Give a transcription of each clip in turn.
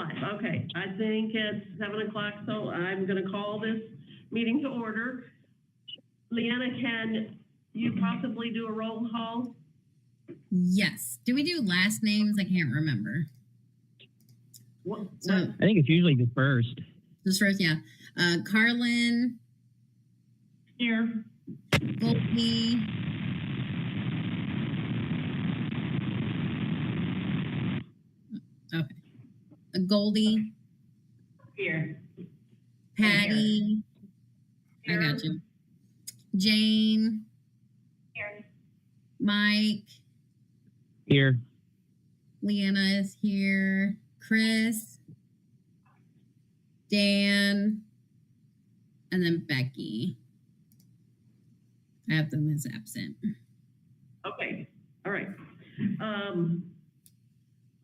live. Okay, I think it's 7 o'clock, so I'm going to call this meeting to order. Leanna, can you possibly do a roll call? Yes. Do we do last names? I can't remember. I think it's usually the first. Just first, yeah. Carlin. Here. Goldie. Okay. Goldie. Here. Patty. Here. I got you. Jane. Here. Mike. Here. Leanna is here. Chris. Dan. And then Becky. I have them as absent. Okay. All right.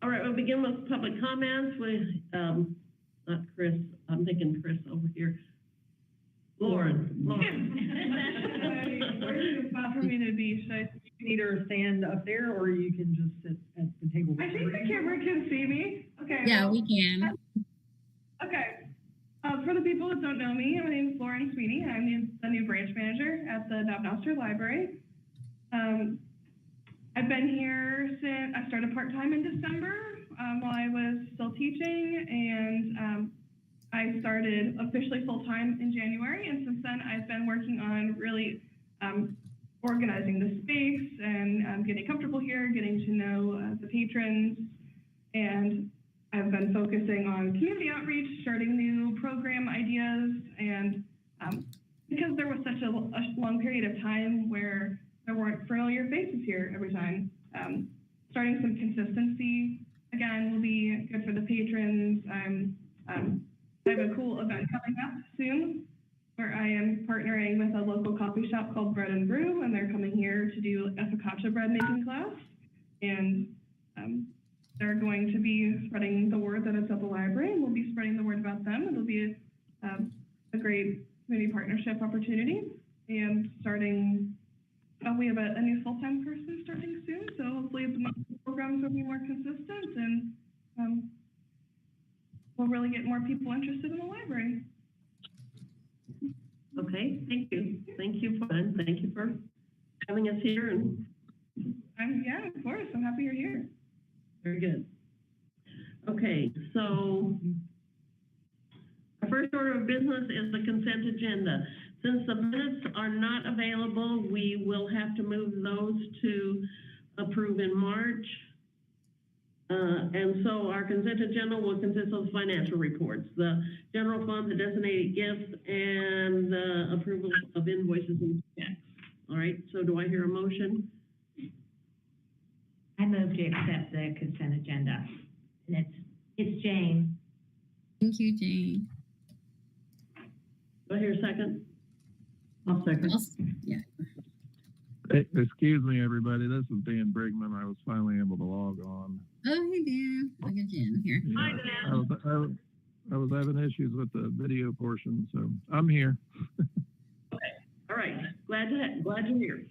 All right. We'll begin with public comments with not Chris. I'm thinking Chris over here. Lauren. Where's the spot for me to be? Should I you can either stand up there or you can just sit at the table? I think the camera can see me. Okay. Yeah, we can. Okay. For the people that don't know me, my name is Lauren Sweeney. I'm the new branch manager at the Dobnoster Library. I've been here since I started part-time in December while I was still teaching, and I started officially full-time in January, and since then I've been working on really organizing the space and getting comfortable here, getting to know the patrons, and I've been focusing on community outreach, starting new program ideas, and because there was such a long period of time where there weren't familiar faces here every time, starting some consistency again will be good for the patrons. I have a cool event coming up soon where I am partnering with a local coffee shop called Bread and Brew, and they're coming here to do a focaccia bread making class, and they're going to be spreading the word that it's at the library, and we'll be spreading the word about them. It'll be a great community partnership opportunity. And starting, we have a new full-time person starting soon, so hopefully the monthly programs will be more consistent, and we'll really get more people interested in the library. Okay, thank you. Thank you for having us here. And Yeah, of course. I'm happy you're here. very good. Okay, so our first order of business is the consent agenda. Since the minutes are not available, we will have to move those to approve in March. And so our consent agenda will consist of financial reports, the general fund, the designated gifts, and the approval of invoices and checks. All right, so do I hear a motion? I move to accept the consent agenda. And it's Jane. Thank you, Jane. Do I hear a second? I'll second. Yeah. Hey, excuse me, everybody. This is Dan Brigman. I was finally able to log on. Oh, hey, Dan. Look at Jen here. Yeah, Hi, Dan. I was having issues with the video portion, so I'm here. All right, glad you're here.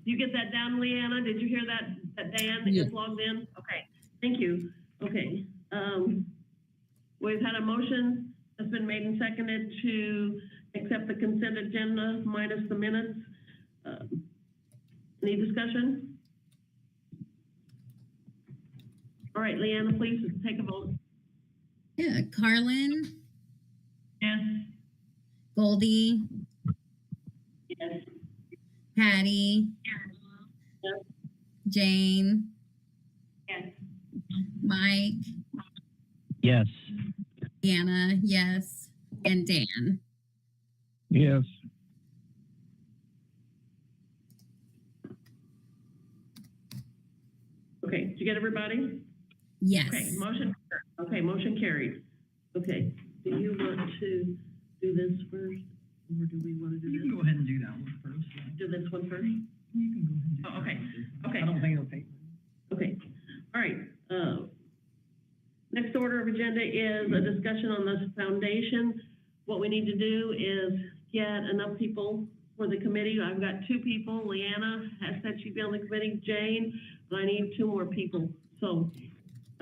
You get that down, Leanna? Did you hear that Dan that just logged in? Okay, thank you. Okay, we've had a motion that's been made and seconded to accept the consent agenda minus the minutes. Any discussion? All right, Leanna, please take a vote. Yeah, Carlin. Yes. Goldie. Yes. Patty. Yes. Jane. Yes. Mike. Yes. Anna, yes. And Dan. Yes. Okay, did you get everybody? Yes. Okay, motion carried. Okay, do you want to do this first, or do we want to do You this? can go ahead and do that one first. Yeah. Do this one first? You can go ahead and do Oh, okay. that. Okay. I don't think it'll take. Okay, all right. Next order of agenda is a discussion on this foundation. What we need to do is get enough people for the committee. I've got 2 people. Leanna has said she'd be on the committee. Jane, and I need 2 more people. So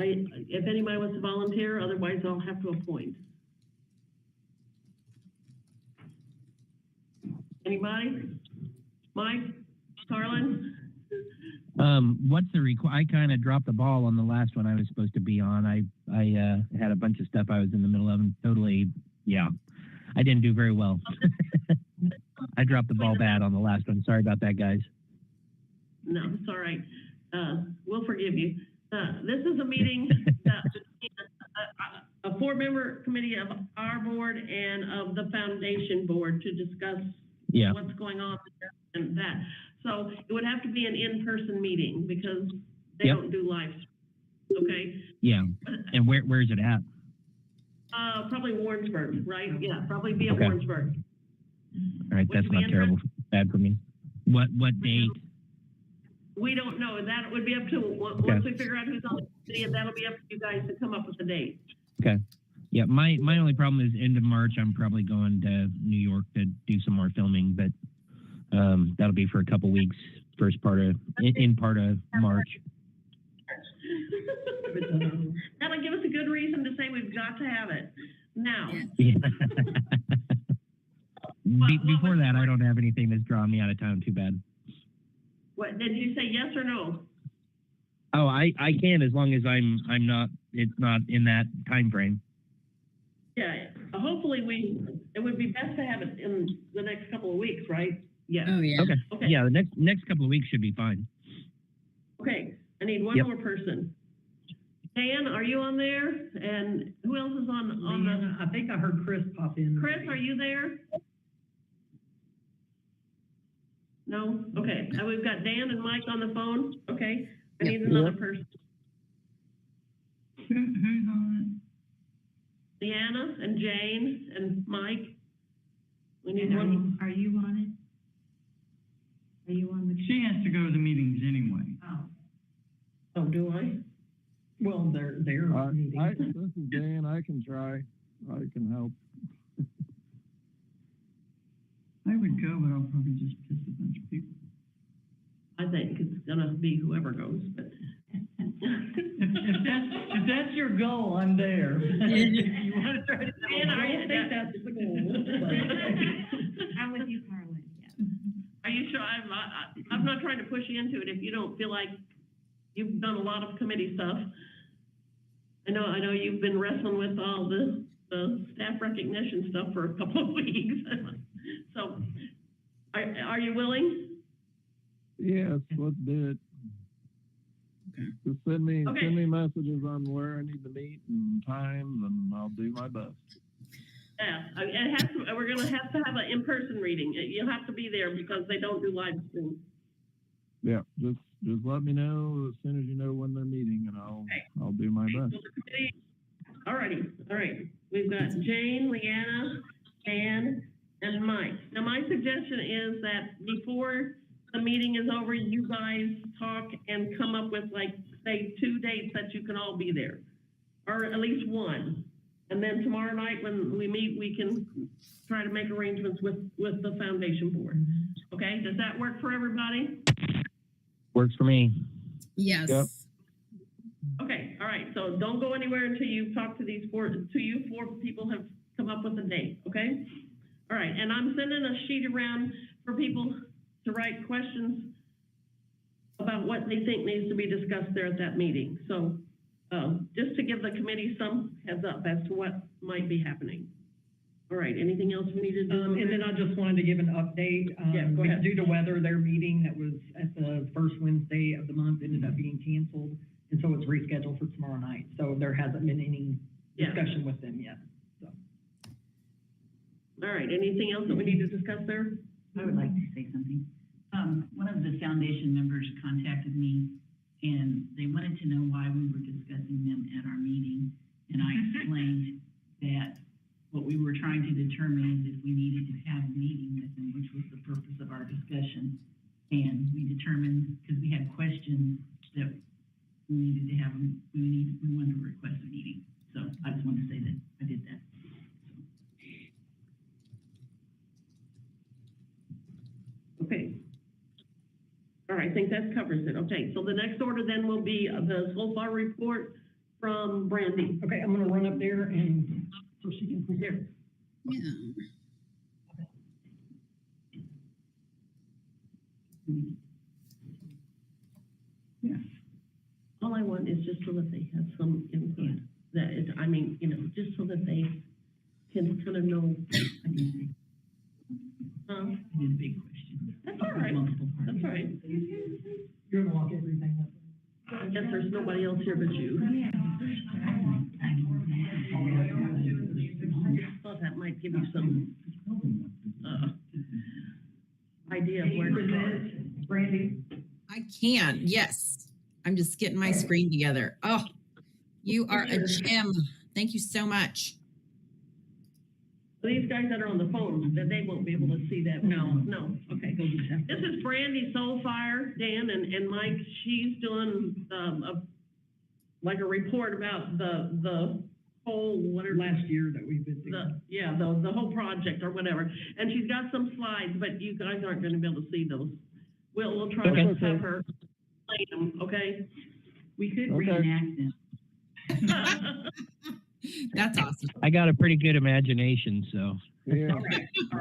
if anybody wants to volunteer, otherwise I'll have to appoint. Anybody? Mike? Carlin? What's the I kind of dropped the ball on the last one I was supposed to be on. I had a bunch of stuff I was in the middle of and totally, yeah, I didn't do very well. I dropped the ball bad on the last one. Sorry about that, guys. No, it's all right. We'll forgive you. This is a meeting that a four-member committee of our board and of the foundation board to discuss Yeah. what's going on there and that. So it would have to be an in-person meeting because they Yep. don't do live. Okay. Yeah. And where is it at? Probably Warrensburg, right? Yeah, probably be at Okay. Warrensburg. All right, Would that's you be not terrible. Bad for me. What date? We don't know. That would be up to, once we figure out who's on the committee, that'll be up to you guys to come up with a date. Okay. Yeah, my only problem is end of March. I'm probably going to New York to do some more filming, but that'll be for a couple weeks. First part of in part of March. That'll give us a good reason to say we've got to have it. Now, Yeah. Before that, I don't have anything that's drawing me out of town too bad. what, did you say yes or no? Oh, I can as long as I'm not. It's not in that time frame. Yeah, hopefully it would be best to have it in the next couple of weeks, right? Yeah. Oh, yeah. Okay. Okay. Yeah, the next couple of weeks should be fine. Okay, I need one Yep. more person. Dan, are you on there? And who else is on the, Leanna, I think I heard Chris pop in. Chris, are you there? No? Okay, we've got Dan and Mike on the phone. Okay, I Yep. need another person. Who's on Leanna and Jane and Mike. We need And one. are you on it? Are you on it? the? She has to go to the meetings anyway. Oh, Oh, do I? Well, they're meeting. This is Dan. I can try. I can help. I would go, but I'll probably just piss a bunch of people. I think it's gonna be whoever goes, but. If that's your goal, I'm there. You wanna try to- Dan, are you, that's the goal. I'm with you, Carlin, yeah. are you sure? I'm not trying to push you into it if you don't feel like you've done a lot of committee stuff. I know you've been wrestling with all the staff recognition stuff for a couple of weeks. So, are you willing? Yes, let's do it. Just send me messages on where I need to meet and time, and I'll do my best. Yeah, it has to, we're gonna have to have an in-person reading. You'll have to be there because they don't do live stream. Yeah, just let me know as soon as you know when they're meeting, and I'll do my best. All right. We've got Jane, Leanna, Dan, and Mike. Now, my suggestion is that before the meeting is over, you guys talk and come up with, like, say, 2 dates that you can all be there, or at least one. And then tomorrow night when we meet, we can try to make arrangements with the foundation board. Okay, does that work for everybody? Works for me. Yes. Yep. Okay, all right, so don't go anywhere until you talk to these four people have come up with a date, okay? All right, and I'm sending a sheet around for people to write questions about what they think needs to be discussed there at that meeting. So, just to give the committee some heads up as to what might be happening. All right, anything else we need to do? And then I just wanted to give an update. Yeah, go ahead. Due to weather, their meeting that was at the first Wednesday of the month ended up being canceled. And so it's rescheduled for tomorrow night. So there hasn't been any Yeah. discussion with them yet. So. All right, anything else that we need to discuss there? I would like to say something. One of the foundation members contacted me and they wanted to know why we were discussing them at our meeting. And I explained that what we were trying to determine is if we needed to have a meeting with them, which was the purpose of our discussion. And we determined, because we had questions that we needed to have, we wanted to request a meeting. So I just wanted to say that I did that. Okay. All right, I think that covers it. Okay, so the next order then will be the SLFAR report from Brandy. Okay, I'm gonna run up there and, so she can hear. Yeah. All I want is just so that they have some input, that is, I mean, you know, just so that they can kind of know. I did a big question. That's all right, Multiple parts. that's all right. You're gonna walk everything up. I guess there's nobody else here but you. Thought that might give you some, idea of where to start. Brandy? I can, yes. I'm just getting my screen together. Oh, you are a gem. Thank you so much. These guys that are on the phone, that they won't be able to see that. No, okay. This is Brandy Soulfire, Dan and Mike. She's doing, like a report about the whole, Last year that we've been doing. the whole project or whatever. And she's got some slides, but you guys aren't gonna be able to see those. We'll try to Okay. have her play them, okay? We could Okay. reenact them. That's awesome. I got a pretty good imagination, so. Yeah. Me too. All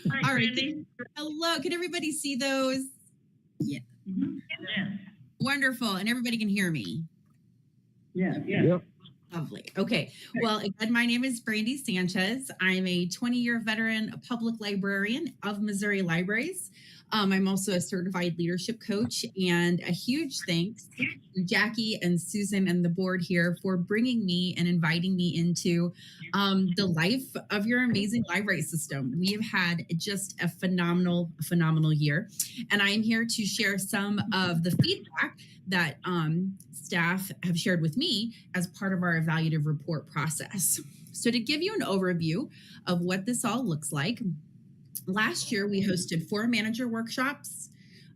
right. Brandy? Hello, can everybody see those? Yes. Wonderful, and everybody can hear me. Yeah. Yep. Lovely. Okay. Well, again, my name is Brandy Sanchez. I'm a 20-year veteran public librarian of Missouri Libraries. I'm also a certified leadership coach, and a huge thanks to Jackie and Susan and the board here for bringing me and inviting me into the life of your amazing library system. We have had just a phenomenal year, and I'm here to share some of the feedback that staff have shared with me as part of our evaluative report process. So to give you an overview of what this all looks like, last year we hosted 4 manager workshops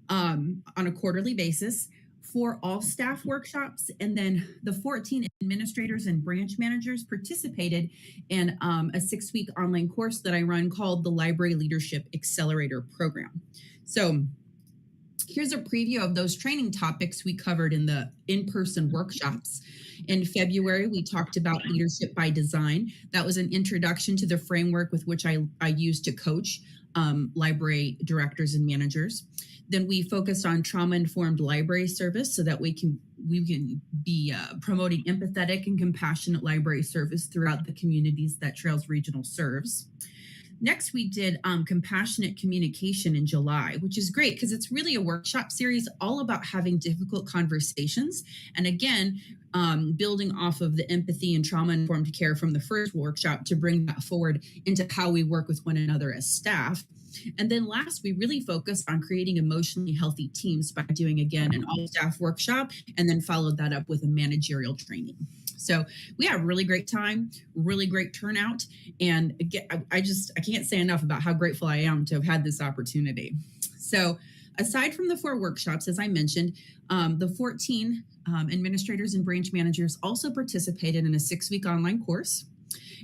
on a quarterly basis, 4 all staff workshops, and then the 14 administrators and branch managers participated in a 6-week online course that I run called the Library Leadership Accelerator Program. So here's a preview of those training topics we covered in the in-person workshops. In February, we talked about leadership by design. That was an introduction to the framework with which I use to coach library directors and managers. Then we focused on trauma-informed library service so that we can be promoting empathetic and compassionate library service throughout the communities that Trails Regional serves. Next, we did compassionate communication in July, which is great because it's really a workshop series all about having difficult conversations. And again, building off of the empathy and trauma-informed care from the first workshop to bring that forward into how we work with one another as staff. And then last, we really focused on creating emotionally healthy teams by doing, again, an all-staff workshop, and then followed that up with a managerial training. So we had a really great time, really great turnout. And again, I can't say enough about how grateful I am to have had this opportunity. So aside from the 4 workshops, as I mentioned, the 14 administrators and branch managers also participated in a 6-week online course.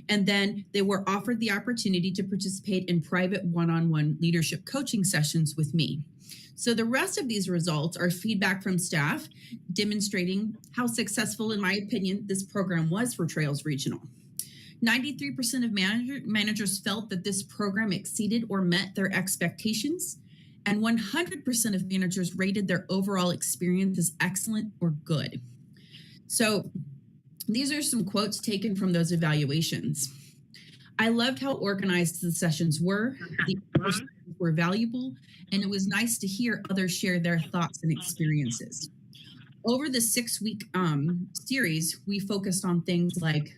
And then they were offered the opportunity to participate in private one-on-one leadership coaching sessions with me. So the rest of these results are feedback from staff demonstrating how successful, in my opinion, this program was for Trails Regional. 93% of managers felt that this program exceeded or met their expectations, and 100% of managers rated their overall experience as excellent or good. So these are some quotes taken from those evaluations. I loved how organized the sessions were. The were valuable, and it was nice to hear others share their thoughts and experiences. Over the 6-week series, we focused on things like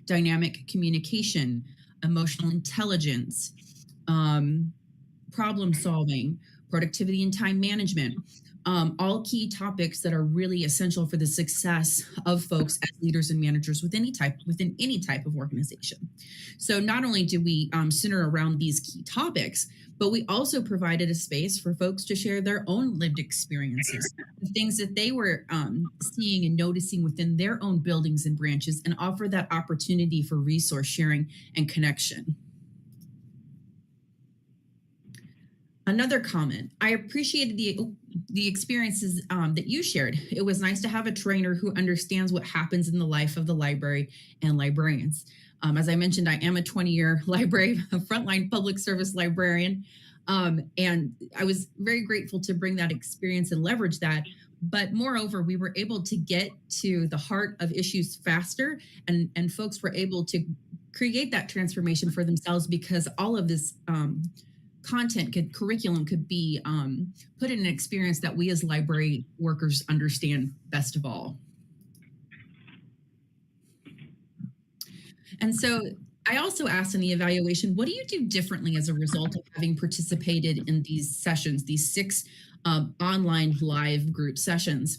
dynamic communication, emotional intelligence, problem solving, productivity and time management, all key topics that are really essential for the success of folks as leaders and managers within any type of organization. So not only do we center around these key topics, but we also provided a space for folks to share their own lived experiences, the things that they were seeing and noticing within their own buildings and branches, and offer that opportunity for resource sharing and connection. Another comment, I appreciated the experiences that you shared. It was nice to have a trainer who understands what happens in the life of the library and librarians. As I mentioned, I am a 20-year library, a frontline public service librarian. And I was very grateful to bring that experience and leverage that. But moreover, we were able to get to the heart of issues faster, and folks were able to create that transformation for themselves because all of this curriculum could be put in an experience that we as library workers understand best of all. And so I also asked in the evaluation, what do you do differently as a result of having participated in these sessions, these 6 online live group sessions?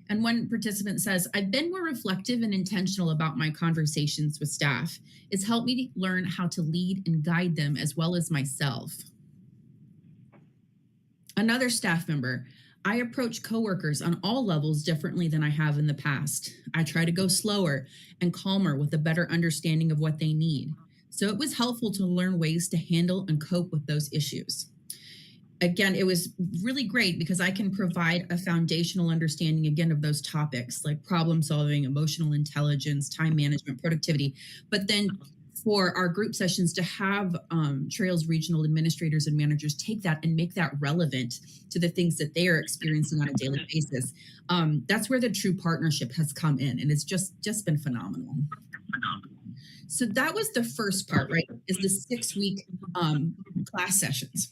And one participant says, I've been more reflective and intentional about my conversations with staff. It's helped me to learn how to lead and guide them as well as myself. Another staff member, I approach coworkers on all levels differently than I have in the past. I try to go slower and calmer with a better understanding of what they need. So it was helpful to learn ways to handle and cope with those issues. Again, it was really great because I can provide a foundational understanding again of those topics like problem solving, emotional intelligence, time management, productivity, but then for our group sessions to have Trails regional administrators and managers take that and make that relevant to the things that they are experiencing on a daily basis. That's where the true partnership has come in, and it's just been phenomenal. So that was the first part, right, is the 6-week class sessions.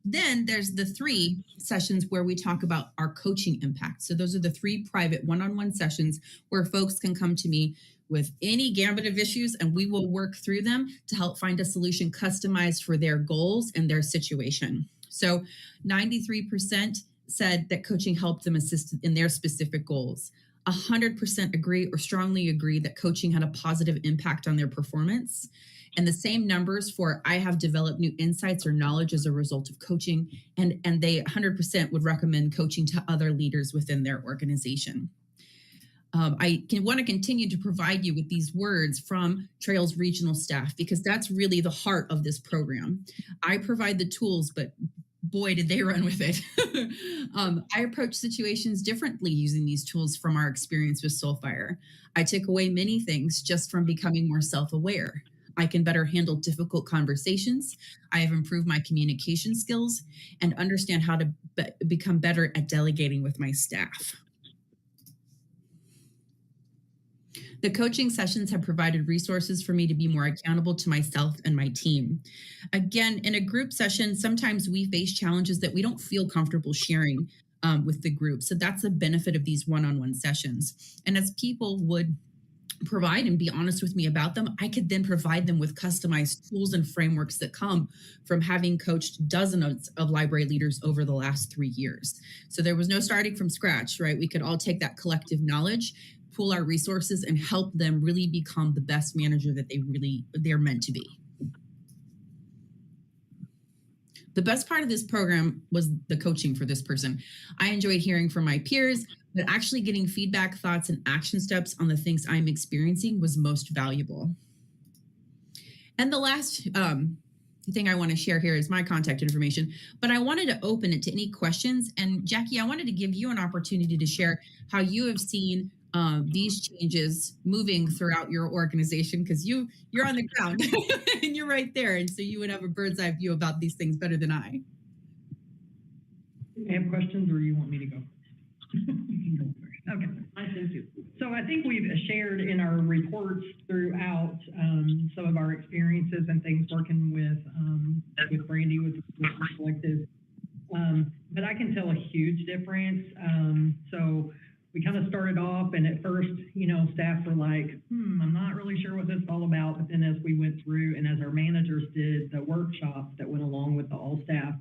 Then there's the 3 sessions where we talk about our coaching impact. So those are the 3 private one-on-one sessions where folks can come to me with any gambit of issues, and we will work through them to help find a solution customized for their goals and their situation. So 93% said that coaching helped them assist in their specific goals. 100% agree or strongly agree that coaching had a positive impact on their performance. And the same numbers for I have developed new insights or knowledge as a result of coaching, and they 100% would recommend coaching to other leaders within their organization. I want to continue to provide you with these words from Trails regional staff because that's really the heart of this program. I provide the tools, but boy, did they run with it. I approach situations differently using these tools from our experience with Soulfire. I took away many things just from becoming more self-aware. I can better handle difficult conversations. I have improved my communication skills and understand how to become better at delegating with my staff. The coaching sessions have provided resources for me to be more accountable to myself and my team. Again, in a group session, sometimes we face challenges that we don't feel comfortable sharing with the group. So that's the benefit of these one-on-one sessions. And as people would provide and be honest with me about them, I could then provide them with customized tools and frameworks that come from having coached dozens of library leaders over the last 3 years. So there was no starting from scratch, right? We could all take that collective knowledge, pool our resources, and help them really become the best manager that they're meant to be. The best part of this program was the coaching for this person. I enjoyed hearing from my peers, but actually getting feedback, thoughts, and action steps on the things I'm experiencing was most valuable. And the last thing I want to share here is my contact information, but I wanted to open it to any questions. And Jackie, I wanted to give you an opportunity to share how you have seen these changes moving throughout your organization, because you're on the ground and you're right there. And so you would have a bird's eye view about these things better than I. You have questions or you want me to go? You can go first. Okay. I think you. So I think we've shared in our reports throughout some of our experiences and things working with Brandy, with the collective. But I can tell a huge difference. So we kind of started off, and at first, staff were like, I'm not really sure what this is all about. But then as we went through and as our managers did the workshops that went along with the all staff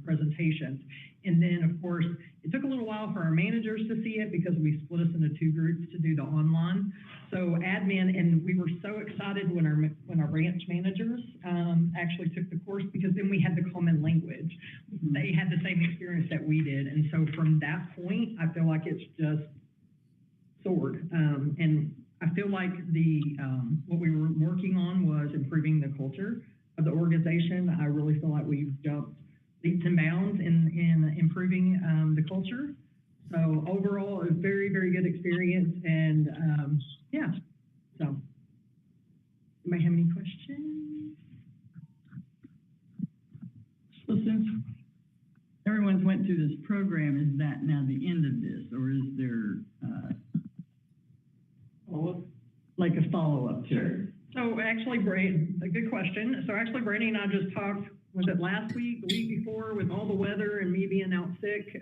presentations, and then of course, it took a little while for our managers to see it because we split us into 2 groups to do the online. So admin, and we were so excited when our branch managers actually took the course, because then we had the common language. They had the same experience that we did. And so from that point, I feel like it's just soared. And I feel like what we were working on was improving the culture of the organization. I really feel like we've jumped leaps and bounds in improving the culture. So overall, a very, very good experience. And yeah, so anybody have any questions? So since everyone's went through this program, is that now the end of this, or is there like a follow-up to it? So actually, a good question. So actually, Brandy and I just talked, was it last week, the week before, with all the weather and me being out sick?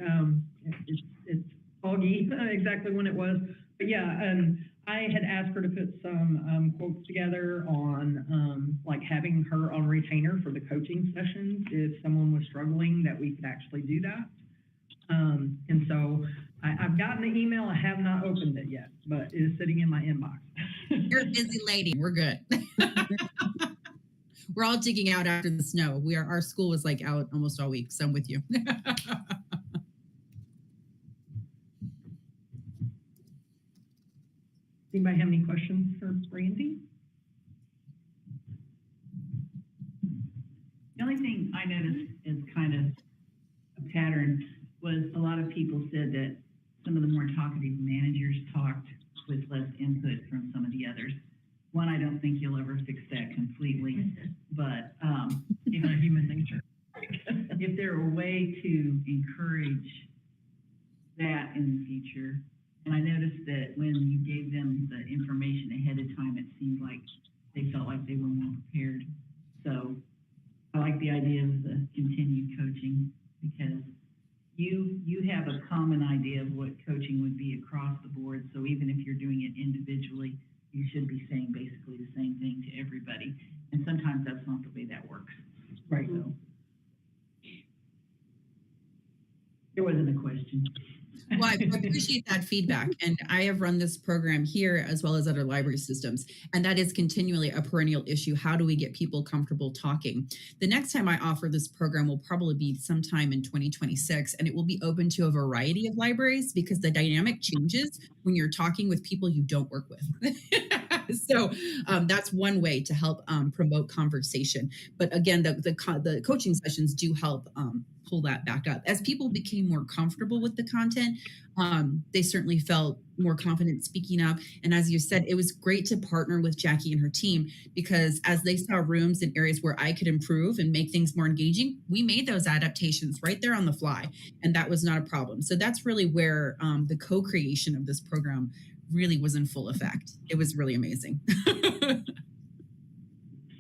It's foggy exactly when it was. But yeah, I had asked her to put some quotes together on like having her on retainer for the coaching sessions if someone was struggling, that we could actually do that. And so I've gotten the email. I have not opened it yet, but it is sitting in my inbox. You're a busy lady. We're good. We're all digging out after the snow. Our school was like out almost all week, so I'm with you. Anybody have any questions for Brandy? The only thing I noticed is kind of a pattern was a lot of people said that some of the more talkative managers talked with less input from some of the others. One, I don't think you'll ever fix that completely, but Even human nature. if there were a way to encourage that in the future, and I noticed that when you gave them the information ahead of time, it seemed like they felt like they were more prepared. So I like the idea of the continued coaching, because you have a common idea of what coaching would be across the board. So even if you're doing it individually, you should be saying basically the same thing to everybody. And sometimes that's not the way that works. Right. So it wasn't a question. Well, I appreciate that feedback. And I have run this program here as well as other library systems. And that is continually a perennial issue. How do we get people comfortable talking? The next time I offer this program will probably be sometime in 2026, and it will be open to a variety of libraries because the dynamic changes when you're talking with people you don't work with. So that's one way to help promote conversation. But again, the coaching sessions do help pull that back up. As people became more comfortable with the content, they certainly felt more confident speaking up. And as you said, it was great to partner with Jackie and her team, because as they saw rooms and areas where I could improve and make things more engaging, we made those adaptations right there on the fly. And that was not a problem. So that's really where the co-creation of this program really was in full effect. It was really amazing.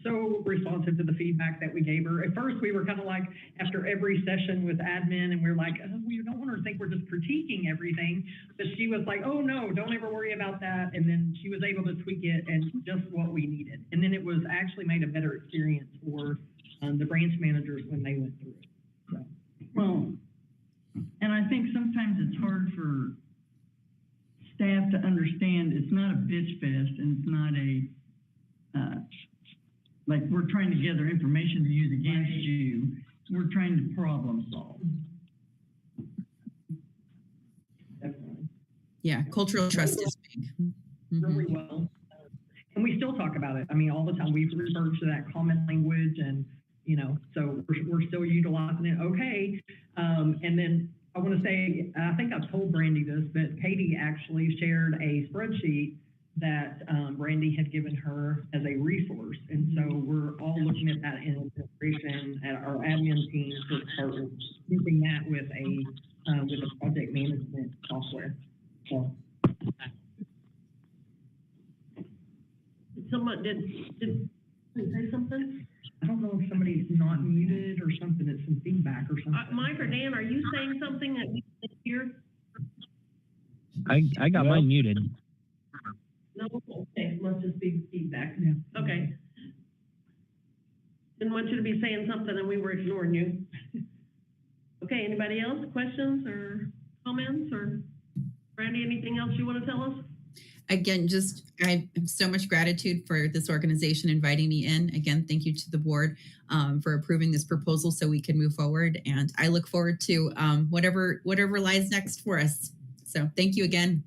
So responsive to the feedback that we gave her. At first, we were kind of like, after every session with admin, and we're like, oh, we don't want her to think we're just critiquing everything. But she was like, oh no, don't ever worry about that. And then she was able to tweak it and just what we needed. And then it was actually made a better experience for the branch managers when they went through it. So. Well, and I think sometimes it's hard for staff to understand it's not a bitch fest, and it's not a like we're trying to gather information to use against you. We're trying to problem solve. Definitely. Yeah, cultural trust is big. Really well. And we still talk about it. I mean, all the time. We've referred to that common language, and, you know, so we're still utilizing it. Okay. And then I want to say, I think I've told Brandy this, but Katie actually shared a spreadsheet that Brandy had given her as a resource. And so we're all looking at that in administration at our admin team to start using that with a project management software. So. Someone did say something? I don't know if somebody's not muted or something. It's some feedback or something. Mike or Dan, are you saying something that we can hear? I got mine muted. No? Okay, must just be feedback. Yeah. Okay. Didn't want you to be saying something and we were ignoring you. Okay, anybody else? Questions or comments? Or Brandy, anything else you want to tell us? Again, I have so much gratitude for this organization inviting me in. Again, thank you to the board for approving this proposal so we can move forward. And I look forward to whatever lies next for us. So thank you again.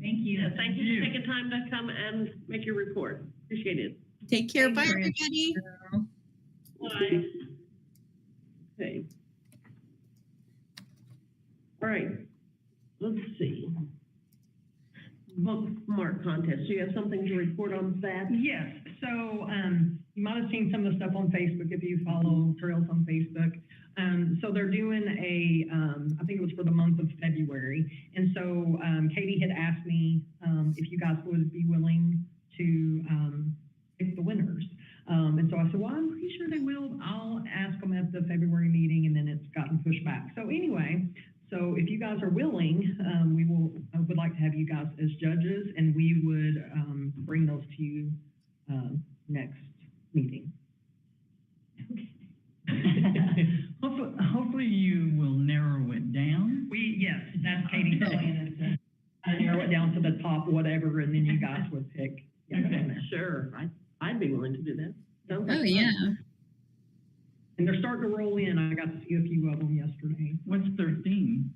Thank you. Yeah, thank you for taking time to come and make your report. Appreciate it. Take care. Thank Bye, you. everybody. Bye. Okay. All right, let's see. Bookmark contest, do you have something to report on that? Yes, so, you might have seen some of the stuff on Facebook if you follow Trails on Facebook. So they're doing I think it was for the month of February. And so, Katie had asked me, if you guys would be willing to, pick the winners. And so I said, well, I'm pretty sure they will. I'll ask them at the February meeting, and then it's gotten pushed back. So anyway, so if you guys are willing, I would like to have you guys as judges, and we would bring those to you next meeting. Hopefully you will narrow it down. Yes, that's Katie's plan, is to narrow it down to the top whatever, and then you guys would pick. Yeah, Okay. from there. Sure, I'd be willing to do that. Sounds like Oh fun. yeah. And they're starting to roll in. I got to see a few of them yesterday. What's their theme?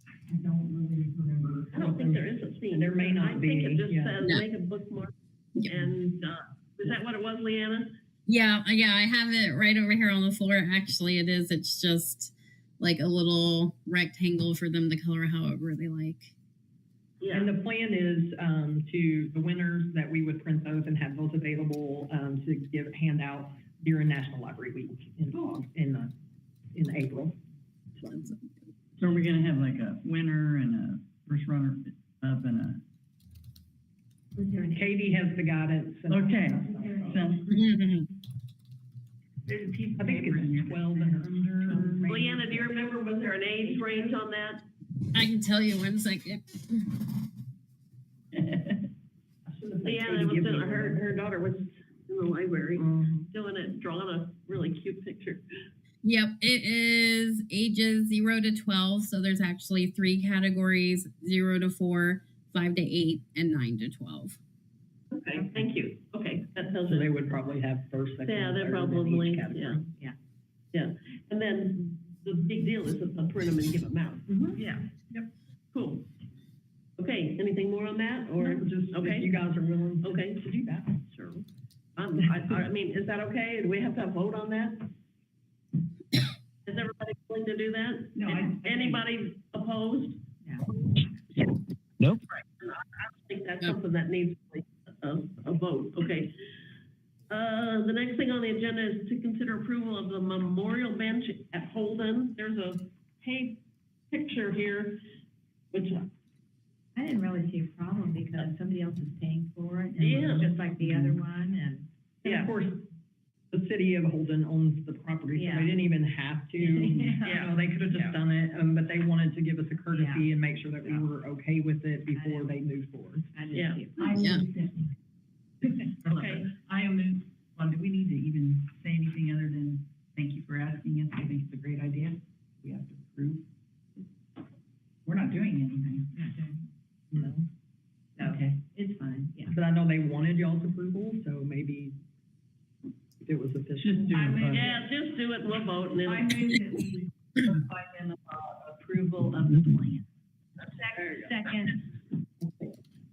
I don't really remember. I don't think there is a theme. There may not I think it be, just yeah. says No. make a bookmark, Yeah. and, is that what it was, Leanna? Yeah, I have it right over here on the floor. Actually, it is. It's just like a little rectangle for them to color however they like. Yeah, And the plan is to the winners that we would print those and have those available to hand out during National Library Week in April. So are we gonna have like a winner and a first runner up and a, Katie has the guidance. and- okay, so, I think it's 12 and under. maybe. Leanna, do you remember, was there an age range on that? I can tell you 1 second. I should have said Leanna Katie, was give me doing, one. her daughter was in the library Mhm. doing it, drawing a really cute picture. Yep, it is ages 0 to 12. So there's actually 3 categories: 0 to 4, 5 to 8, and 9 to 12. Okay, thank you. Okay, that tells So they you. would probably have first, second, Yeah, they're third in each probably, category. yeah. And then the big deal is that they'll print them and give them out. Yeah. Cool. Okay, anything more on that, or? Or just Okay. if you guys are willing Okay. to do that. Sure. I mean, is that okay? Do we have to vote on that? Is everybody willing to do that? No, Anybody opposed? Nope. I don't think that's No. something that needs a vote, okay. The next thing on the agenda is to consider approval of the memorial bench at Holden. There's a picture here, which, I didn't really see a problem because somebody else is paying for it. And Yeah. it's just like the other one and. And Yeah. of course, the city of Holden owns the property, so Yeah. they didn't even have to. Yeah. They could have just Yeah. done it, but they wanted to give us a courtesy and make sure that we were okay with it before they moved forward. I didn't Yeah. see it. Yeah. okay. I move, well, do we need to even say anything other than thank you for asking us? I think it's a great idea. We have to approve. We're not doing anything. No. Okay. It's fine, yeah. But I know they wanted y'all's approval, so maybe if it was official. Just do it. Yeah, just do it, we'll vote, and I then, move that we notify them about approval of the plan. Second,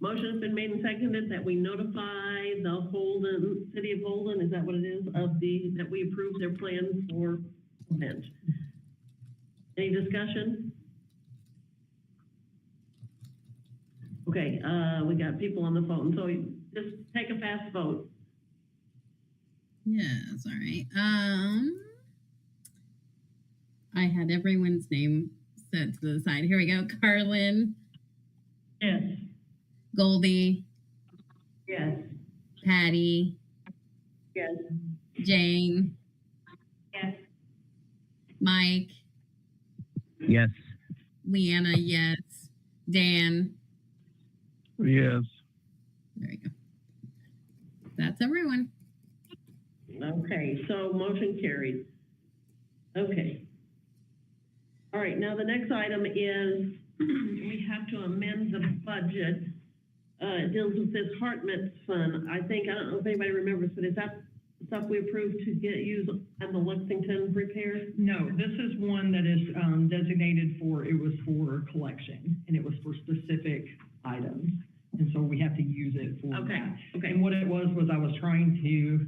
motion's been made and seconded that we notify the Holden, city of Holden, is that what it is, that we approve their plan for bench. Any discussion? Okay, we got people on the phone, so just take a fast vote. Yes, all right. I had everyone's name set to the side. Here we go. Carlin, Yes. Goldie, Yes. Patty, Yes. Jane, yes, Mike, Yes. Leanna, yes. Dan, Yes. there you go. That's everyone. Okay, so motion carried. Okay. All right, now the next item is, we have to amend the budget. It deals with this Hartmut Fund. I don't know if anybody remembers, but is that stuff we approved to use at the Lexington repair? No, this is one that is designated it was for collection, and it was for specific items. And so we have to use it for Okay, that. okay. And what it was I was trying to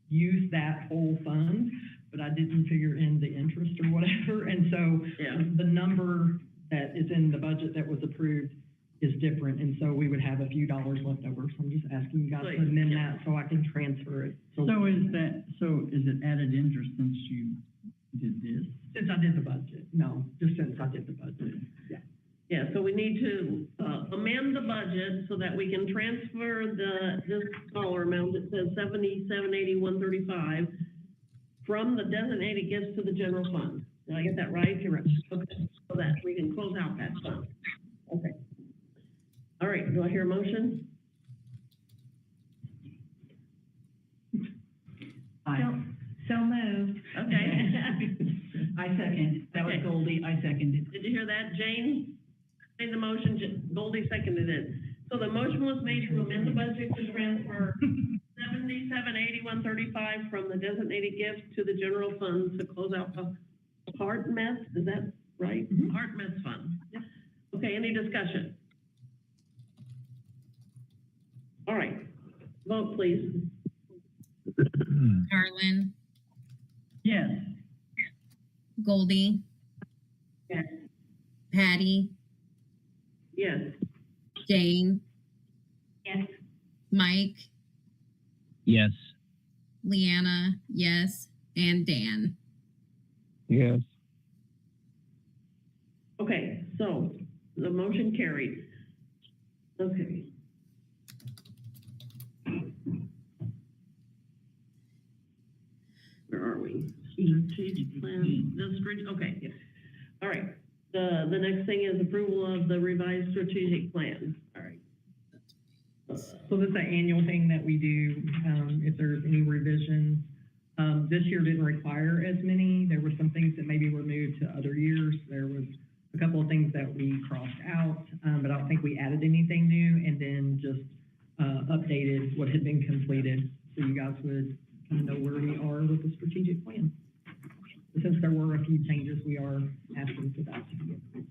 use that whole fund, but I didn't figure in the interest or whatever. And so Yeah. the number that is in the budget that was approved is different. And so we would have a few dollars left over. So I'm just asking you guys to Please, amend yeah. that so I can transfer it. So is it added interest since you did this? Since I did the budget, no, just since I did the budget. Yeah. Yeah, so we need to, amend the budget so that we can transfer this dollar amount that says 778135 from the designated gifts to the general fund. Did I get that right? You're right. Okay, so that we can close out that fund. Okay. All right, do I hear a motion? So moved. Okay. I second. That was Okay. Goldie. I seconded. Did you hear that? Jane made the motion, Goldie seconded it. So the motion was made to amend the budget to transfer 778135 from the designated gifts to the general fund to close out the Heart Meth, is that right? Heart Meth Fund. Okay, any discussion? All right, vote please. Carlin, Yes. Goldie. Yes. Patty, Yes. Jane, Yes. Mike, Yes. Leanna, yes, and Dan. Yes. Okay, so the motion carried. Okay. Where are we? Strategic plan, okay, yeah. All right, the next thing is approval of the revised strategic plan, all right. So this is an annual thing that we do, if there's any revisions. This year didn't require as many. There were some things that maybe were moved to other years. There was a couple of things that we crossed out, but I don't think we added anything new, and then just updated what had been completed, so you guys would kind of know where we are with the strategic plan. Since there were a few changes, we are asking for that to be approved.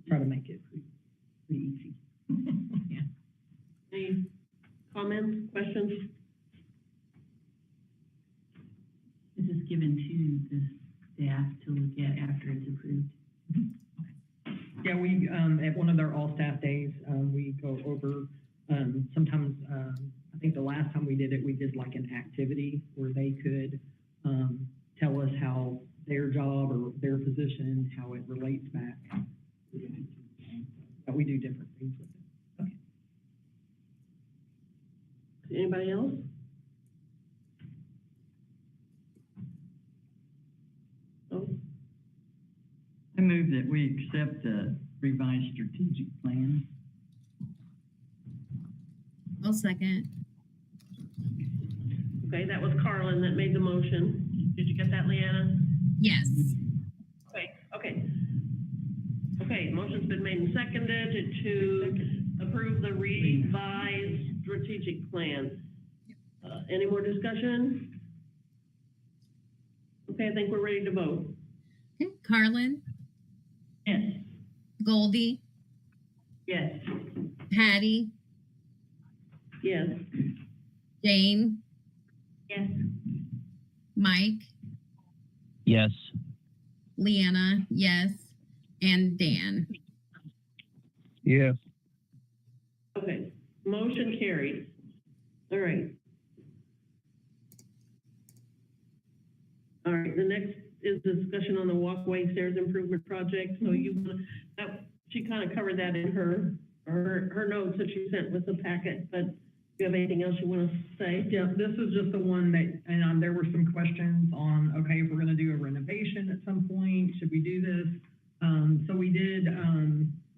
Try to make it pretty easy. Yeah. Any comments, questions? This is given to the staff to look at after it's approved. Yeah, we, at one of their all-staff days, we go over, sometimes, I think the last time we did it, we did like an activity where they could, tell us how their job or their position, how it relates back. But we do different things with it. Okay. Anybody else? Oh, I move that we accept the revised strategic plan. I'll second. okay, that was Carlin that made the motion. Did you get that, Leanna? Yes. Okay. Okay, motion's been made and seconded to approve the revised strategic plan. Any more discussion? Okay, I think we're ready to vote. Okay. Carlin, Yes. Goldie, Yes. Patty, Yes. Jane, Yes. Mike, Yes. Leanna, yes, and Dan. Yes. Okay, motion carried. All right. All right, the next is discussion on the walkway stairs improvement project. So she kind of covered that in her notes that she sent with the packet, but do you have anything else you want to say? Yeah, this is just the one that, and there were some questions on, okay, if we're gonna do a renovation at some point, should we do this? So we did,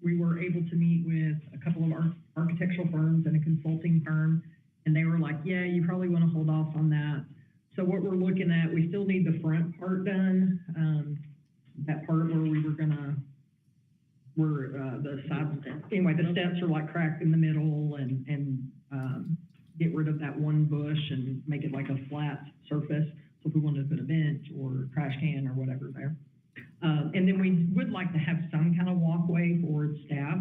we were able to meet with a couple of architectural firms and a consulting firm, and they were like, yeah, you probably wanna hold off on that. So what we're looking at, we still need the front part done, that part where we were gonna, the side, anyway, the steps are like cracked in the middle and get rid of that one bush and make it like a flat surface. So if we wanted to put a bench or trash can or whatever there. And then we would like to have some kind of walkway for staff.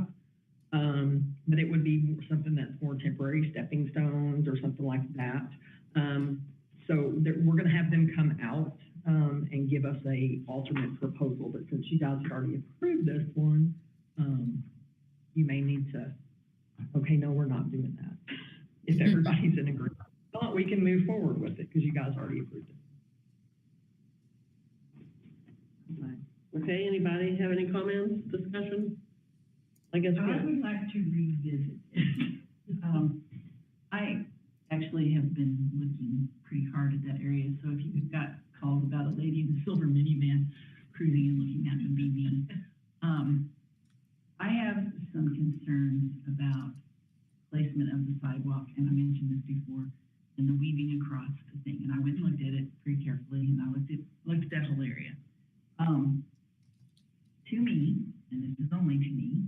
But it would be something that's more temporary, stepping stones or something like that. you guys had already approved this one, you may need to, okay, no, we're not doing that. If everybody's in agreement. If not, we can move forward with it because you guys already approved it. Okay, anybody have any comments, discussion? I guess I would like to revisit it. I actually have been looking pretty hard at that area, so if you got calls about a lady in a silver minivan cruising and looking at the BB. I have some concerns about placement of the sidewalk, and I mentioned this before, and the weaving across the thing, and I went and looked at it pretty carefully, and I looked at that whole area. To me, and this is only to me,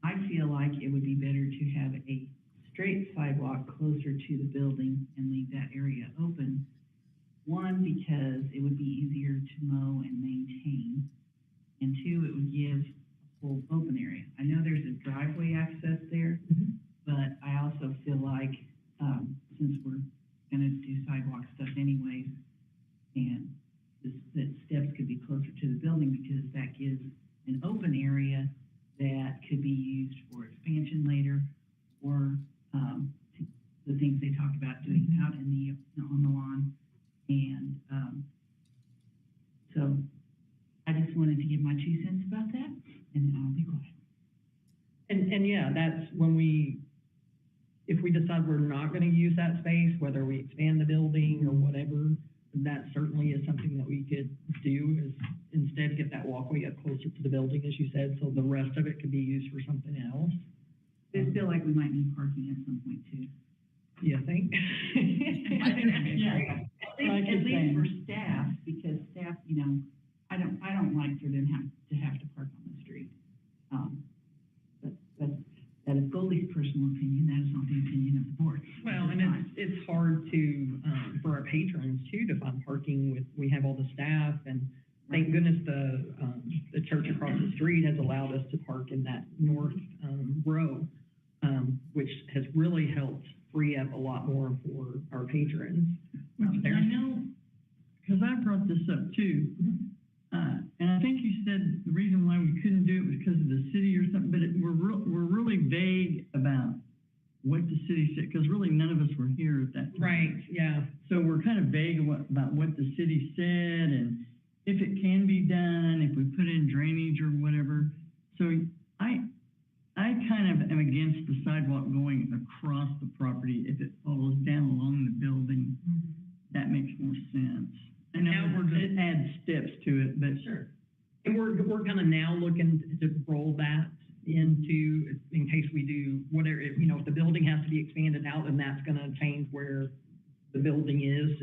I feel like it would be better to have a straight sidewalk closer to the building and leave that area open. One, because it would be easier to mow and maintain, and two, it would give a whole open area. I know there's a driveway access there, but I also feel like, since we're gonna do sidewalk stuff anyways, and that steps could be closer to the building because that gives an open area that could be used for expansion later, or the things they talk about doing out in on the lawn. And so I just wanted to give my 2 cents about that, and then I'll be quiet. And yeah, that's when if we decide we're not gonna use that space, whether we expand the building or whatever, that certainly is something that we could do, is instead get that walkway up closer to the building, as you said, so the rest of it could be used for something else. I feel like we might need parking at some point too. You think? Yeah. At least for staff, because staff, I don't like for them have to park on the street. But that is Goldie's personal opinion. That is not the opinion of the board. Well, and it's hard to, for our patrons too, to find parking we have all the staff, and thank goodness the church across the street has allowed us to park in that north, row, which has really helped free up a lot more for our patrons. I know, because I brought this up too, and I think you said the reason why we couldn't do it was because of the city or something, but we're really vague about what the city said, because really none of us were here at that time. Right, yeah. So we're kind of vague about what the city said and if it can be done, if we put in drainage or whatever. So I kind of am against the sidewalk going across the property. If it follows down along the building, that makes more sense. I know it adds steps to it, but sure. And we're kind of now looking to roll that into, in case we do whatever, if the building has to be expanded out, then that's going to change where the building is,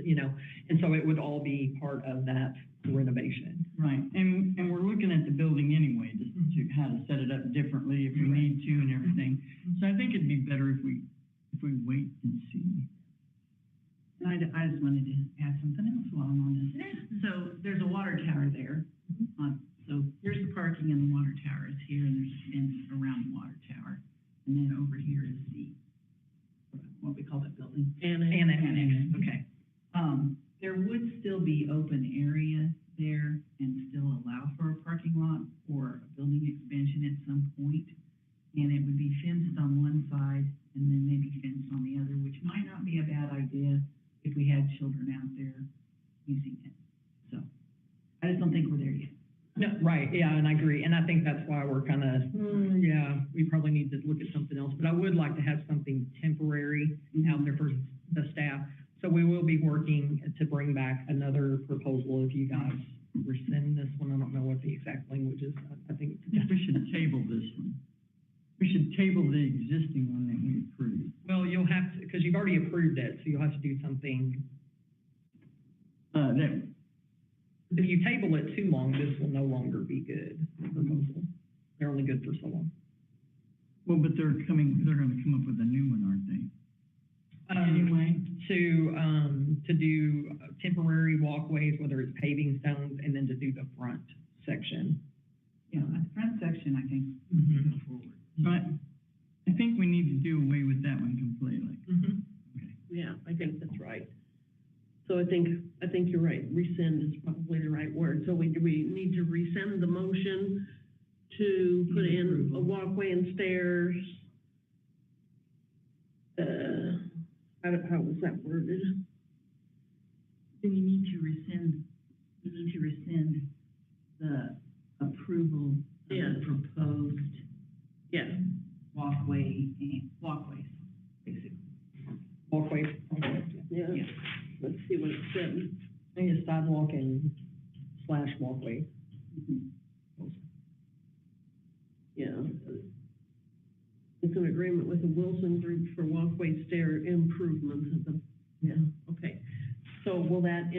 and so it would all be part of that renovation. Right, and we're looking at the building anyway, just to how to set it up differently if we need to and everything. So I think it'd be better if we wait and see. And I just wanted to add something else while I'm on this. So there's a water tower there. So here's the parking and the water tower is here, and there's a fence around the water tower. And then over here is what we call that building? Annex. Okay. There would still be open area there and still allow for a parking lot or a building expansion at some point. And it would be fenced on one side and then maybe fenced on the other, which might not be a bad idea if we had children out there using it. So I just don't think we're there yet. No, right, yeah, and I agree, and I think that's why we're kind of, we probably need to look at something else, but I would like to have something temporary out there for the staff. So we will be working to bring back another proposal if you guys rescind this one. I don't know what the exact language is. I think we should table this one. We should table the existing one that we approved. Well, you'll have to, because you've already approved it, so you'll have to do something. If you table it too long, this will no longer be good proposal. They're only good for so long. Well, but they're going to come up with a new one, aren't they? Anyway, to do temporary walkways, whether it's paving stones, and then to do the front section. Yeah, the front section, I think, go forward. But I think we need to do away with that one completely. Yeah, I think that's right. So I think think you're right. Rescind is probably the right word. So we need to rescind the motion to put in a walkway and stairs. How was that worded? Do we need to rescind, the approval of Yeah. the proposed Yeah, walkways, basically? Walkway project. yeah. Yeah. Let's see what it said. I think it's sidewalk and slash walkway. Yeah. It's an agreement with the Wilson Group for walkway stair improvements at the, yeah, okay. So will that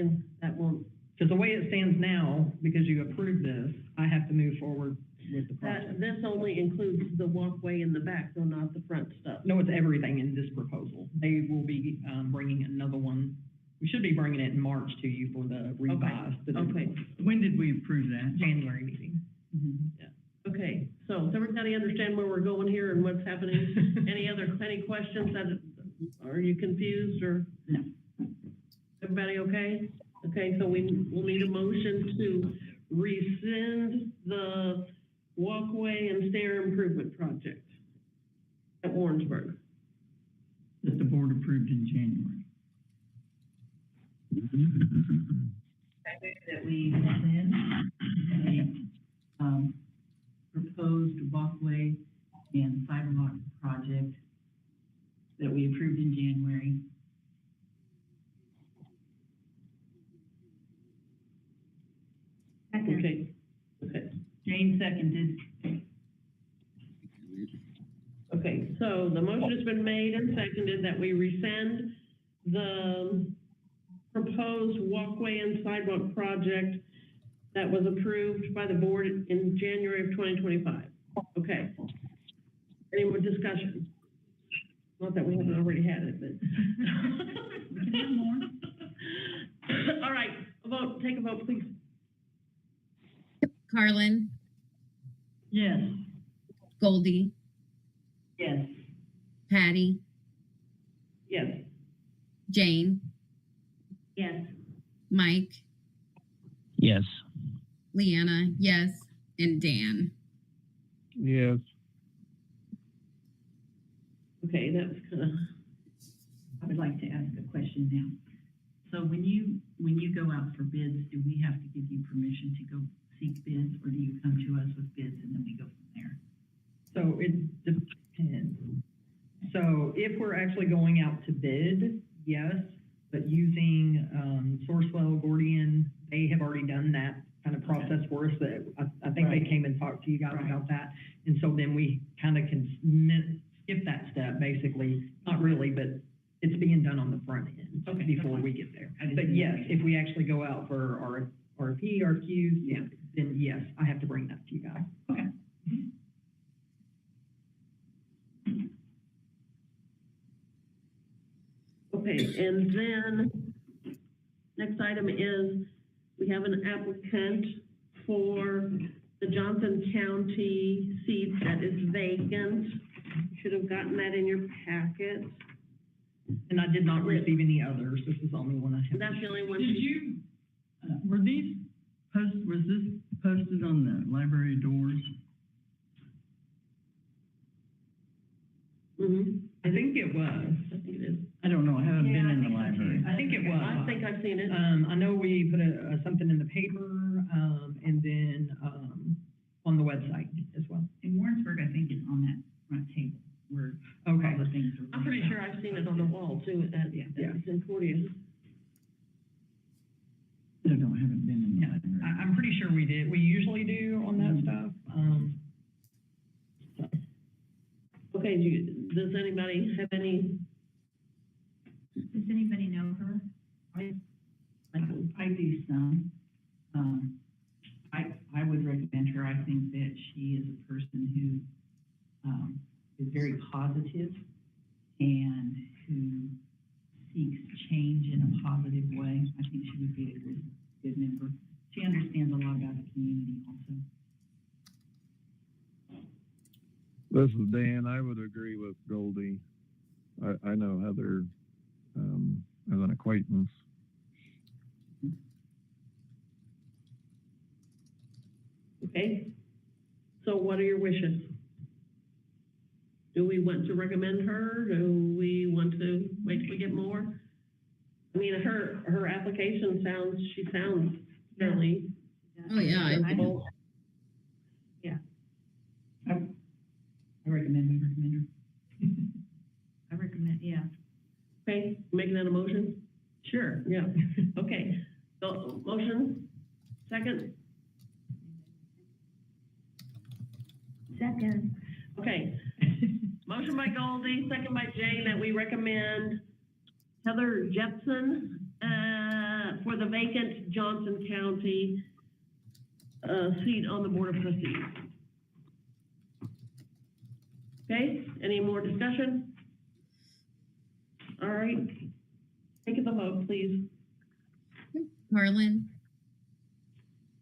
won't, Because the way it stands now, because you approved this, I have to move forward with the project. this only includes the walkway in the back, though, not the front stuff. No, it's everything in this proposal. They will be, bringing another one. We should be bringing it in March to you for the revised. Okay, When did we approve that? January meeting. okay. So does everybody understand where we're going here and what's happening? Any questions are you confused or? No. Everybody okay? Okay, so we'll need a motion to rescind the walkway and stair improvement project at Warrensburg. That the board approved in January. That we rescind a, proposed walkway and sidewalk project that we approved in January. Okay, okay. Jane seconded. Okay, so the motion has been made and seconded that we rescind the proposed walkway and sidewalk project that was approved by the board in January of 2025. Okay. Any more discussion? Not that we haven't already had it, but. We can have more. All right, take a vote, please. Carlin, Yes. Goldie, Yes. Patty, Yes. Jane, Yes. Mike, Yes. Leanna, yes, and Dan. Yes. Okay, that was kind of, I would like to ask a question now. So when you go out for bids, do we have to give you permission to go seek bids, or do you come to us with bids and then we go from there? So it depends. So if we're actually going out to bid, yes, but using, Sourcewell, Gordian, they have already done that kind of process for us. That I think they Right. came and talked to you guys Right. about that. And so then we kind of can skip that step, basically. Not really, but it's being done on the front end Okay, before that's we fine. get there. I didn't But know yes, that. if we actually go out for our RFP, RFQs, yeah, then yes, I have to bring that to you guys. Okay. okay, and then next item is we have an applicant for the Johnson County seat that is vacant. Should have gotten that in your packet. And I did not receive any others. This is the only one I have. That's the only one. Did you, were these was this posted on the library doors? Mm-hmm. I think it was. I think it is. I don't know, I haven't Yeah, been I in the think so, too. library. I think it was. I think I've seen it. I know we put something in the paper, and then, on the website as well. In Warrensburg, I think it's on that front table where Okay. all the things are. I'm pretty laid sure out. I've seen it on the wall too at Yeah. Concordia. I don't know, I haven't been in the Yeah, library. I'm pretty sure we did. We usually do on that stuff. So. Okay, does anybody have any? Does anybody know her? I do some. I would recommend her. I think that she is a person who, is very positive and who seeks change in a positive way. I think she would be a good member. She understands a lot about the community also. This is Dan. I would agree with Goldie. I know Heather, as an acquaintance. Okay, so what are your wishes? Do we want to recommend her? Do we want to wait till we get more? I mean, her application she sounds fairly Oh, yeah. acceptable. I recommend we recommend her. I recommend, yeah. Okay, making that a motion? Sure. Yeah, okay. So, motion, second? Second. Okay. Motion by Goldie, second by Jane, that we recommend Heather Jepson, for the vacant Johnson County, seat on the Board of Trustees. Okay, any more discussion? All right, take the vote, please. Carlin,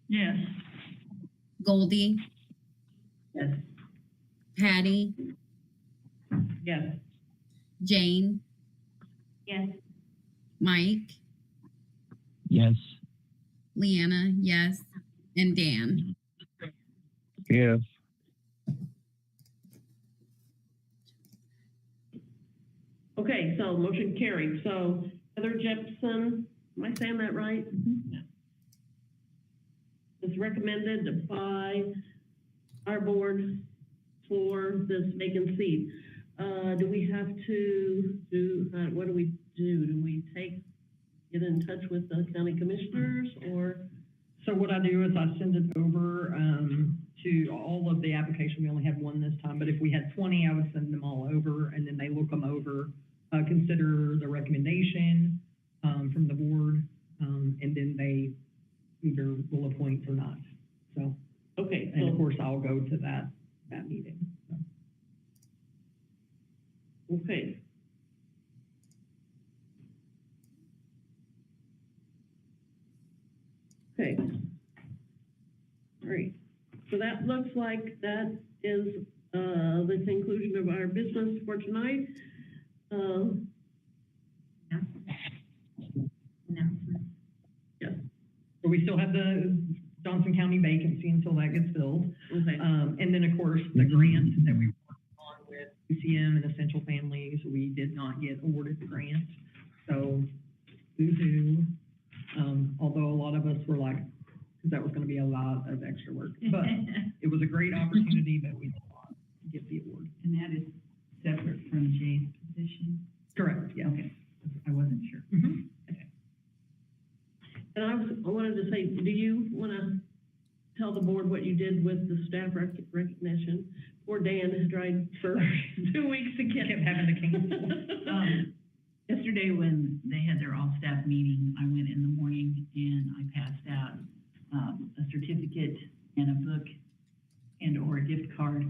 Yes. Goldie, Yes. Patty, Yes. Jane, Yes. Mike, Yes. Leanna, yes, and Dan. Yes. Okay, so motion carried. So Heather Jepson, am I saying that right? Yeah. Is recommended by our board for this vacant seat. Do we have to do, what do we do? Do we get in touch with the county commissioners or? So what I do is I send it over, to all of the application. We only had one this time, but if we had 20, I would send them all over, and then they look them over, consider the recommendation, from the board, and then they either will appoint or not. So, Okay, and of so, course, I'll go to that meeting. So. okay. Okay. All right, so that looks like that is, the conclusion of our business for tonight. Announcement. So we still have the Johnson County vacancy until that gets filled. Okay, And then, of course, the grant that we worked on with UCM and Essential Families, we did not get awarded the grant. So, boo-hoo. Although a lot of us were like, because that was going to be a lot of extra work. But it was a great opportunity, but we did not get the award. And that is separate from Jay's position? Correct, yeah. Okay, I wasn't sure. Mhm. and I wanted to say, do you want to tell the board what you did with the staff recognition? Poor Dan has tried for 2 weeks to get. Kept having to cancel. Yesterday, when they had their all-staff meeting, I went in the morning and I passed out a certificate and a book and or a gift card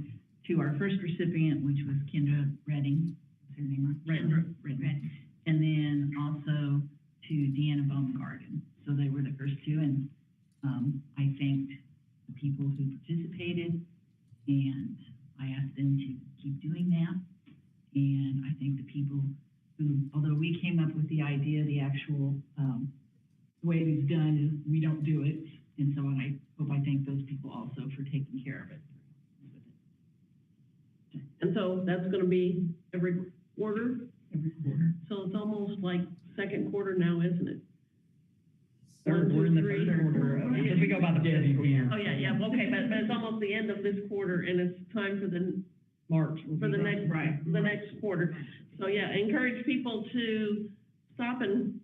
to our first recipient, which was Kendra Redding. Is her name right? Redding. And then also to Deanna Baumgarten. So they were the first two, and I thanked the people who participated, and I asked them to keep doing that. And I think the people who, although we came up with the idea, the actual the way it is done is we don't do it. And so I hope I thank those people also for taking care of it. And so that's going to be every quarter. Every quarter. So it's almost like second quarter now, isn't it? Third, we're in the third quarter, because we go by the fiscal year. Oh, yeah, okay, but it's almost the end of this quarter and it's time for the March. for the next, the next quarter. So yeah, encourage people to stop and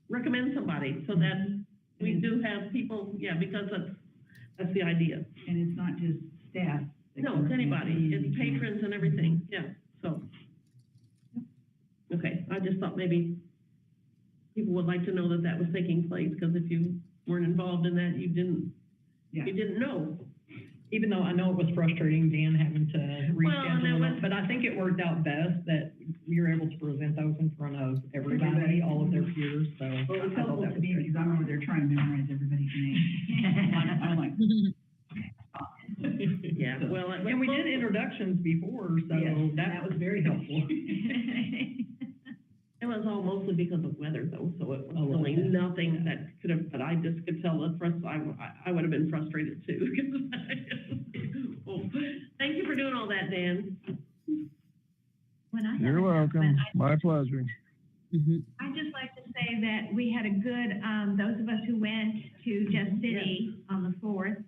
recommend somebody so that we do have people, yeah, because that's the idea. And it's not just staff. that No, can it's anybody, recommend. it's patrons and everything, yeah, so. Okay, I just thought maybe people would like to know that that was taking place, because if you weren't involved in that, you didn't know. Even though I know it was frustrating, Dan, having to reschedule them, but I think it worked out best that we were able to present those in front of everybody, all of their peers, so. Well, it's I thought helpful that to was me great. because I'm over there trying to memorize everybody's name. I'm like, Yeah, well. And we did introductions before, so yes, that was very helpful. It was all mostly because of weather though, so it was Oh, really okay. nothing that could have, but I just could tell the I would have been frustrated too. Well, thank you for doing all that, Dan. When I You're welcome. My pleasure. I'd just like to say that we had a good, those of us who went to Jeff City on the 4th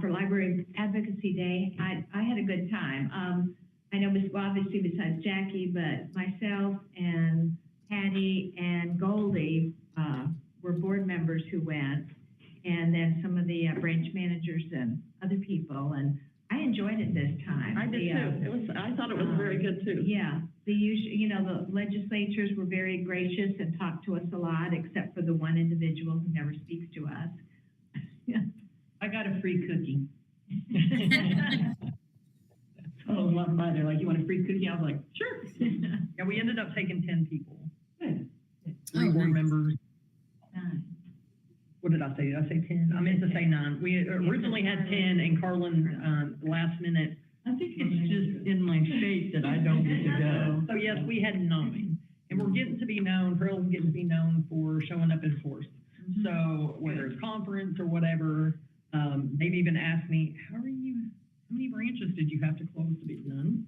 for Library Advocacy Day, I had a good time. I know, well, obviously besides Jackie, but myself and Patty and Goldie were board members who went, and then some of the branch managers and other people, and I enjoyed it this time. I did too. I thought it was very good too. Yeah, the legislatures were very gracious and talked to us a lot, except for the one individual who never speaks to us. I got a free cookie. So I was walking by there like, you want a free cookie? I was like, sure. Yeah, we ended up taking 10 people, Good. 3 board nice. members. Nice. What did I say? Did I say 10? I meant to say 9. We originally had 10 and Carlin, last minute. I think it's just in my fate that I don't get to go. So yes, we had 9. And we're getting to be known, Pearl's getting to be known for showing up in force. So whether it's conference or whatever, they've even asked me, how many branches did you have to close to be none?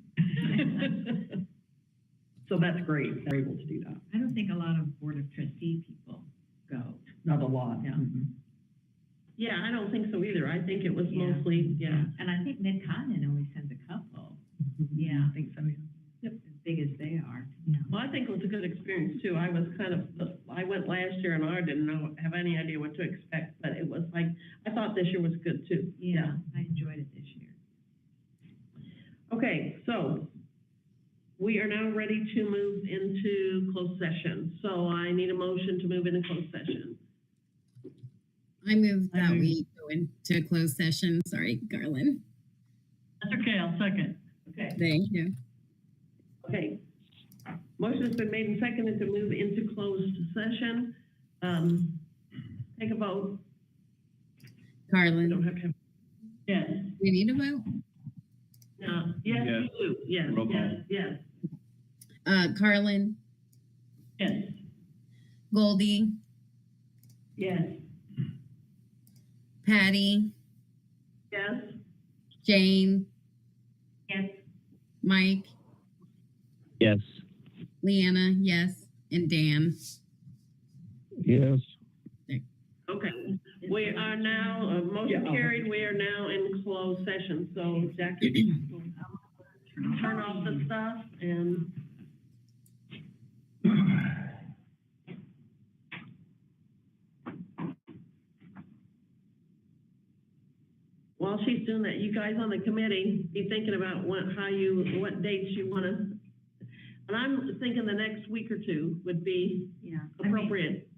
So that's great. They're able to do that. I don't think a lot of Board of Trustee people go. Not a lot. Yeah. Yeah, I don't think so either. I think it was Yeah. mostly, yeah. And I think Mid-Continent only sends a couple, Yeah. I think so, yeah. as big as they are. Well, I think it was a good experience too. I was I went last year and I didn't have any idea what to expect, but it was like, I thought this year was good too. Yeah, I enjoyed it this year. Okay, so we are now ready to move into closed session. So I need a motion to move into closed session. I move that we go into closed session. Sorry, Garland. That's okay, I'll second. Okay. Thank you. Okay. Motion has been made and seconded to move into closed session. Take a vote. We Carlin, don't have to have. Yes. we need a vote. Yes, Yes. you do. Yes, Roll call. yes. Carlin, Yes. Goldie, Yes. Patty, Yes. Jane, Yes. Mike, Yes. Leanna, yes, and Dan. Yes. Okay. We are now, motion Yeah. carried. We are now in closed session. So Jackie, turn off the stuff and. While she's doing that, you guys on the committee, be thinking about what dates you want to, and I'm thinking the next week or two would be Yeah. appropriate.